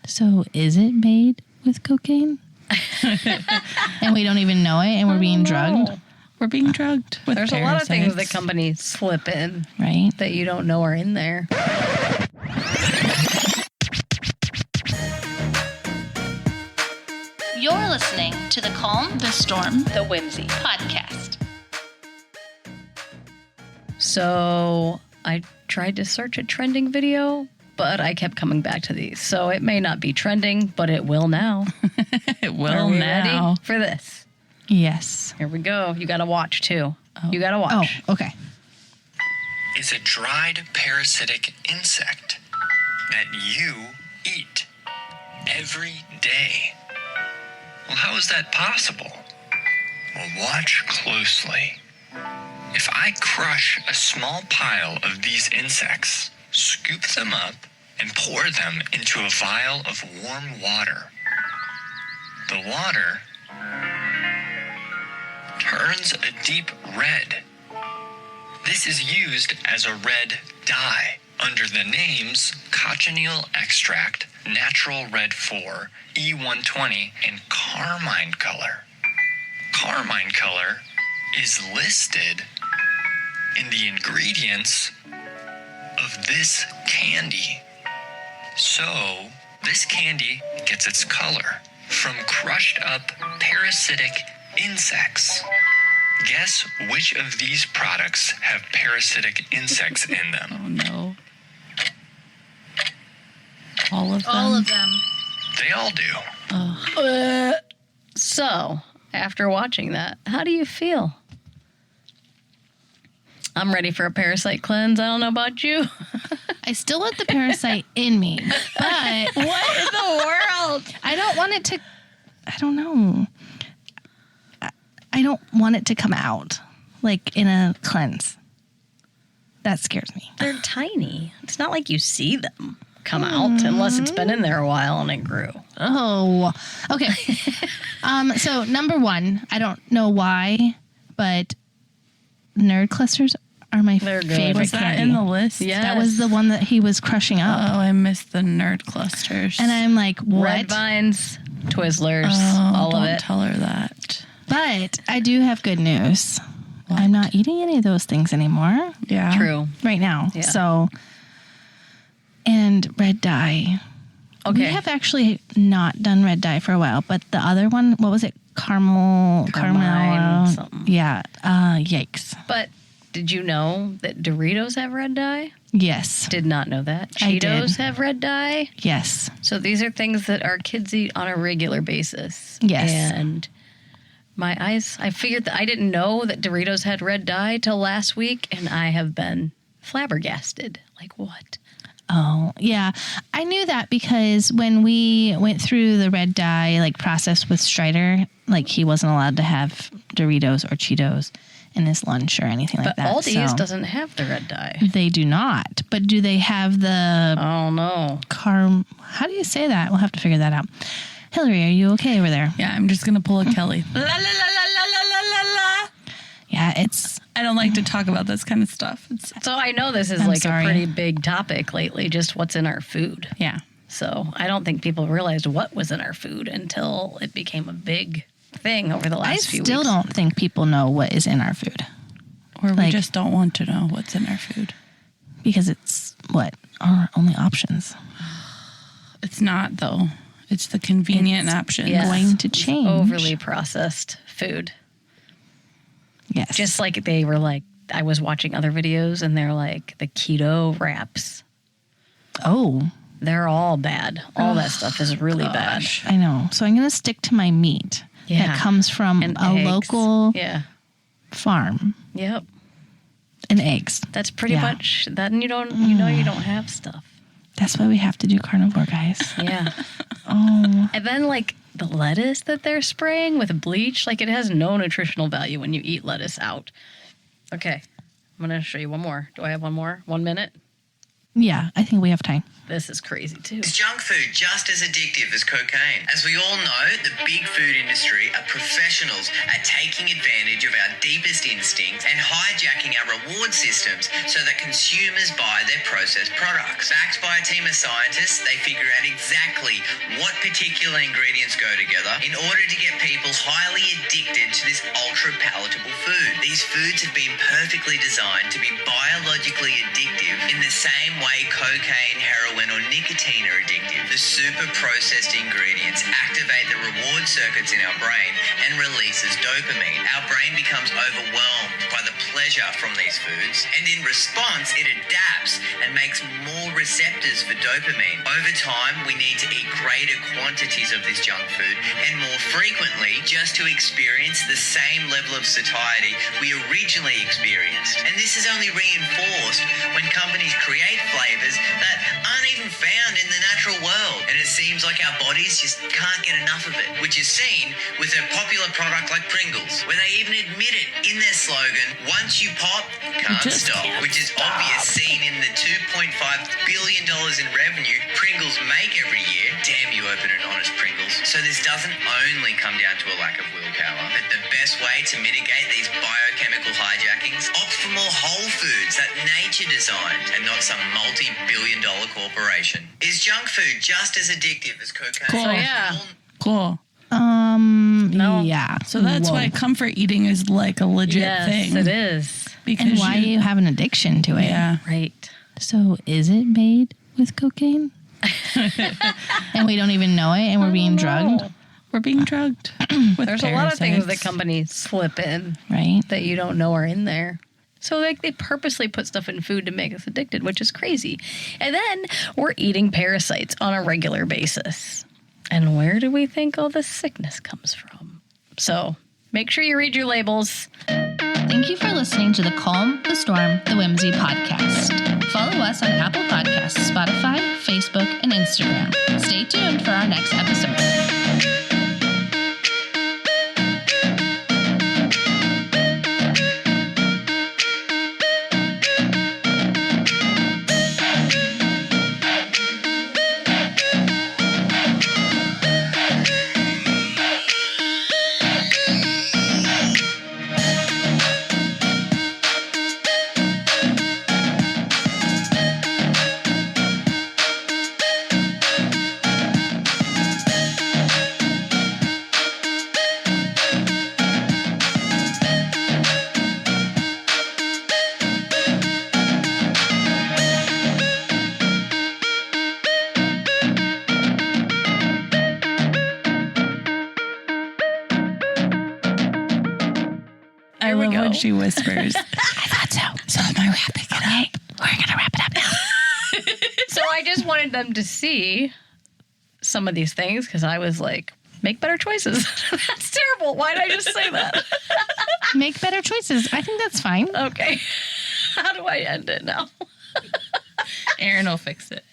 So is it made with cocaine? And we don't even know it, and we're being drugged? We're being drugged with There's parasites. a lot of things that companies slip in, Right? that you don't know are in there. You're listening to the Calm, The Storm, The Whimsy podcast. So I tried to search a trending video, but I kept coming back to these. So it may not be trending, but it will now. it will Are we now. ready for this? Yes. Here we go. You got to watch too. You got to watch. Oh, okay. Is a dried parasitic insect that you eat every day. Well, how is that possible? Well, watch closely. If I crush a small pile of these insects, scoop them up, and pour them into a vial of warm water, the water turns a deep red. This is used as a red dye under the names cochineal extract, natural red 4, E120, and carmine color. Carmine color is listed in the ingredients of this candy. So, this candy gets its color from crushed up parasitic insects. Guess which of these products have parasitic insects in them? Oh, no. All of them? All of them. They all do. So, after watching that, how do you feel? I'm ready for a parasite cleanse. I don't know about you. I still want the parasite in me, but What in the world? I don't want it to, I don't know. I don't want it to come out like in a cleanse. That scares me. They're tiny. It's not like you see them come out unless it's been in there a while and it grew. Oh, okay. So number one, I don't know why, but nerd clusters are my They're good. favorite Was that candy. in the list? Yeah. That was the one that he was crushing up. Oh, I missed the nerd clusters. And I'm like, what? Red vines, Twizzlers, all don't of it. tell her that. But I do have good news. I'm not eating any of those things anymore Yeah. True. right now. Yeah. So, and red dye. Okay. We have actually not done red dye for a while, but the other one, what was it? Caramel. something. Yeah. Yikes. But did you know that Doritos have red dye? Yes. Did not know that. I did. Cheetos have red dye. Yes. So these are things that our kids eat on a regular basis. Yes. And my eyes, I figured that I didn't know that Doritos had red dye till last week, and I have been flabbergasted. Like, what? Oh, yeah. I knew that because when we went through the red dye like process with Strider, like he wasn't allowed to have Doritos or Cheetos in his lunch or anything like But that. Aldi's so doesn't have the red dye. they do not. But do they have the Oh, no. How do you say that? We'll have to figure that out. Hillary, are you okay over there? Yeah, I'm just going to pull a Kelly. La, la, la, la, la, la, la, la. Yeah, it's I don't like to talk about this kind of stuff. It's, So I know this is I'm like sorry. a pretty big topic lately, just what's in our food. yeah. So I don't think people realized what was in our food until it became a big thing over the I last few still weeks. don't think people know what is in our food Or we Like- just don't want to know what's in our food. because it's what our only options. It's not, though. It's the convenient option. yeah. Going to change. Overly processed food. Yes. Just like they were like, I was watching other videos and they're like the keto wraps. oh. They're all bad. All that stuff is really bad. I know. So I'm going to stick to my meat Yeah. that comes from And a eggs. local Yeah. farm Yep. and eggs. That's pretty Yeah. much. Then you don't. You know you don't have stuff. That's why we have to do carnivore, guys. Yeah. Oh. And then like the lettuce that they're spraying with bleach, like it has no nutritional value when you eat lettuce out. Okay. I'm going to show you one more. Do I have one more? 1 minute? Yeah, I think we have time. This is crazy too. Is junk food just as addictive as cocaine? As we all know, the big food industry are professionals at taking advantage of our deepest instincts and hijacking our reward systems so that consumers buy their processed products. Backed by a team of scientists, they figure out exactly what particular ingredients go together in order to get people highly addicted to this ultra-palatable food. These foods have been perfectly designed to be biologically addictive in the same way cocaine, heroin, or nicotine are addictive. The super processed ingredients activate the reward circuits in our brain and releases dopamine. Our brain becomes overwhelmed by the pleasure from these foods, and in response, it adapts and makes more receptors for dopamine. Over time, we need to eat greater quantities of this junk food and more frequently just to experience the same level of satiety we originally experienced. And this is only reinforced when companies create flavors that aren't even found in the natural world. And it seems like our bodies just can't get enough of it, which is seen with a popular product like Pringles, where they even admit it in their slogan, once you pop, can't stop, which is obvious seen in the $2.5 billion in revenue Pringles make every year. Damn you, open and honest Pringles. So this doesn't only come down to a lack of willpower, but the best way to mitigate these biochemical hijackings, opt for more whole foods that nature designed and not some multi-billion-dollar corporation. Is junk food just as addictive as cocaine? Cool. So yeah. Cool. No. Yeah. So that's why comfort eating is like a legit Yes, thing. it is. Because And why you have an addiction to it. Yeah. Right. So is it made with cocaine? And we don't even know it, and we're being drugged, We're being drugged. With There's a lot of things that parasites. companies slip in right? that you don't know are in there. So like they purposely put stuff in food to make us addicted, which is crazy. And then we're eating parasites on a regular basis. And where do we think all this sickness comes from? So make sure you read your labels. Thank you for listening to the Calm, the Storm, the Whimsy podcast. Follow us on Apple Podcasts, Spotify, Facebook, and Instagram. Stay tuned for our next episode. I love when she whispers. I thought so. So am I wrapping it up? We're going to wrap it up now. So I just wanted them to see some of these things because I was like, make better choices. That's terrible. Why did I just say that? Make better choices. I think that's fine. Okay. How do I end it now? Aaron will fix it.